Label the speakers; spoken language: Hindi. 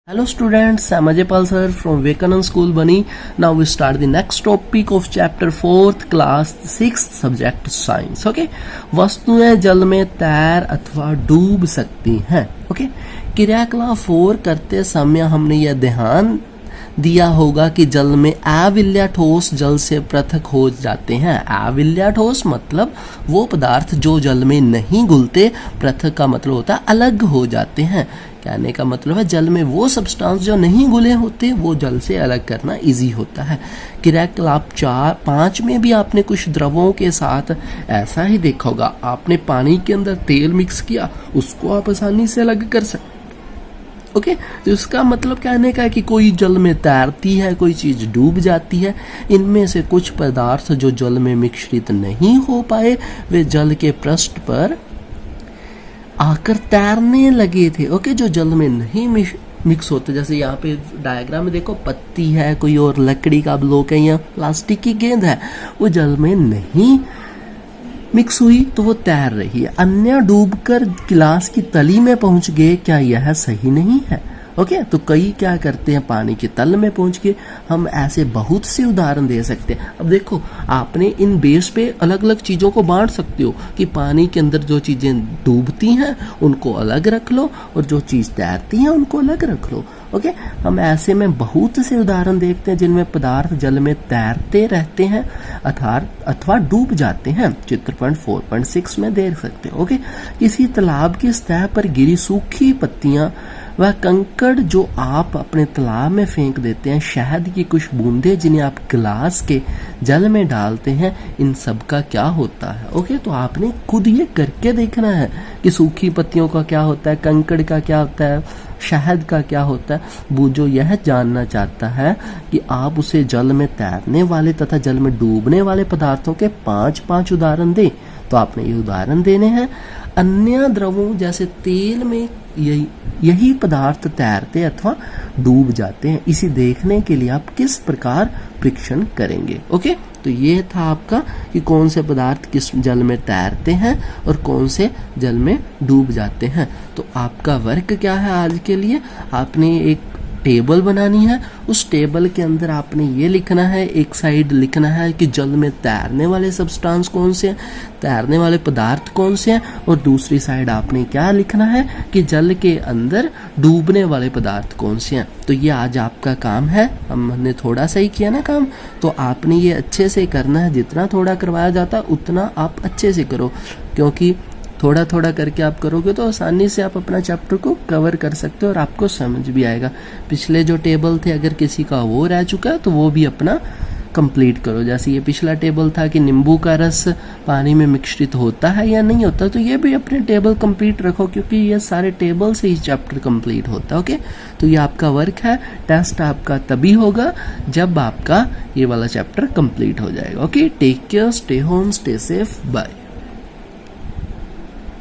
Speaker 1: Hello students, I'm Ajaypal sir from Vivekanand School Bani. Now we start the next topic of chapter 4th class 6th subject science. Okay, वस्तुएं जल में तैर अथवा डूब सकती हैं. Okay, क्रियाकलाप 4 करते समय हमने यह ध्यान दिया होगा कि जल में अविल्य ठोस जल से पृथक हो जाते हैं. अविल्य ठोस मतलब वो पदार्थ जो जल में नहीं घुलते. पृथक का मतलब होता है अलग हो जाते हैं. कहने का मतलब है जल में वो सब्सटेंस जो नहीं घुले होते वो जल से अलग करना इजी होता है. क्रियाकलाप 5 में भी आपने कुछ द्रवों के साथ ऐसा ही देखा होगा. आपने पानी के अंदर तेल मिक्स किया, उसको आप आसानी से अलग कर सकते. ओके, तो इसका मतलब कहने का है कि कोई जल में तैरती है, कोई चीज डूब जाती है. इनमें से कुछ पदार्थ जो जल में मिश्रित नहीं हो पाए वे जल के पृष्ठ पर आकर तैरने लगे थे. ओके, जो जल में नहीं मिक्स होते, जैसे यहाँ पे डायग्राम में देखो पत्ती है, कोई और लकड़ी का ब्लॉक है या प्लास्टिक की गेंद है, वो जल में नहीं मिक्स हुई तो वो तैर रही है. अन्य डूबकर गिलास की तली में पहुंच गए, क्या यह सही नहीं है? ओके, तो कई क्या करते हैं पानी के तल में पहुंच के. हम ऐसे बहुत से उदाहरण दे सकते हैं. अब देखो, आपने इन बेस पे अलग अलग चीजों को बांट सकते हो कि पानी के अंदर जो चीजें डूबती हैं उनको अलग रख लो और जो चीज तैरती हैं उनको अलग रख लो. ओके, हम ऐसे में बहुत से उदाहरण देखते हैं जिनमें पदार्थ जल में तैरते रहते हैं अथवा डूब जाते हैं. चित्र 4.6 में देख सकते हैं. ओके, किसी तालाब की सतह पर गिरी सूखी पत्तियां वह कंकड़ जो आप अपने तालाब में फेंक देते हैं, शहद की कुछ बूंदें जिन्हें आप गिलास के जल में डालते हैं, इन सब का क्या होता है? ओके, तो आपने खुद ये करके देखना है कि सूखी पत्तियों का क्या होता है, कंकड़ का क्या होता है, शहद का क्या होता है. वो जो यह जानना चाहता है कि आप उसे जल में तैरने वाले तथा जल में डूबने वाले पदार्थों के 5 उदाहरण दें, तो आपने ये उदाहरण देने हैं. अन्य द्रवों जैसे तेल में यही पदार्थ तैरते अथवा डूब जाते हैं. इसे देखने के लिए आप किस प्रकार परीक्षण करेंगे? ओके, तो ये था आपका कि कौन से पदार्थ किस जल में तैरते हैं और कौन से जल में डूब जाते हैं. तो आपका वर्क क्या है आज के लिए? आपने एक टेबल बनानी है. उस टेबल के अंदर आपने ये लिखना है, एक साइड लिखना है कि जल में तैरने वाले सब्सटेंस कौन से हैं, तैरने वाले पदार्थ कौन से हैं, और दूसरी साइड आपने क्या लिखना है कि जल के अंदर डूबने वाले पदार्थ कौन से हैं. तो ये आज आपका काम है. हमने थोड़ा सा ही किया ना काम, तो आपने ये अच्छे से करना है. जितना थोड़ा करवाया जाता है उतना आप अच्छे से करो, क्योंकि थोड़ा थोड़ा करके आप करोगे तो आसानी से आप अपना चैप्टर को कवर कर सकते हो और आपको समझ भी आएगा. पिछले जो टेबल थे अगर किसी का वो रह चुका है तो वो भी अपना कंप्लीट करो. जैसे ये पिछला टेबल था कि नींबू का रस पानी में मिश्रित होता है या नहीं होता, तो ये भी अपने टेबल कंप्लीट रखो, क्योंकि ये सारे टेबल से ही चैप्टर कंप्लीट होता है. ओके, तो ये आपका वर्क है. टेस्ट आपका तभी होगा जब आपका ये वाला चैप्टर कंप्लीट हो जाएगा. Okay, take care, stay home, stay safe, bye.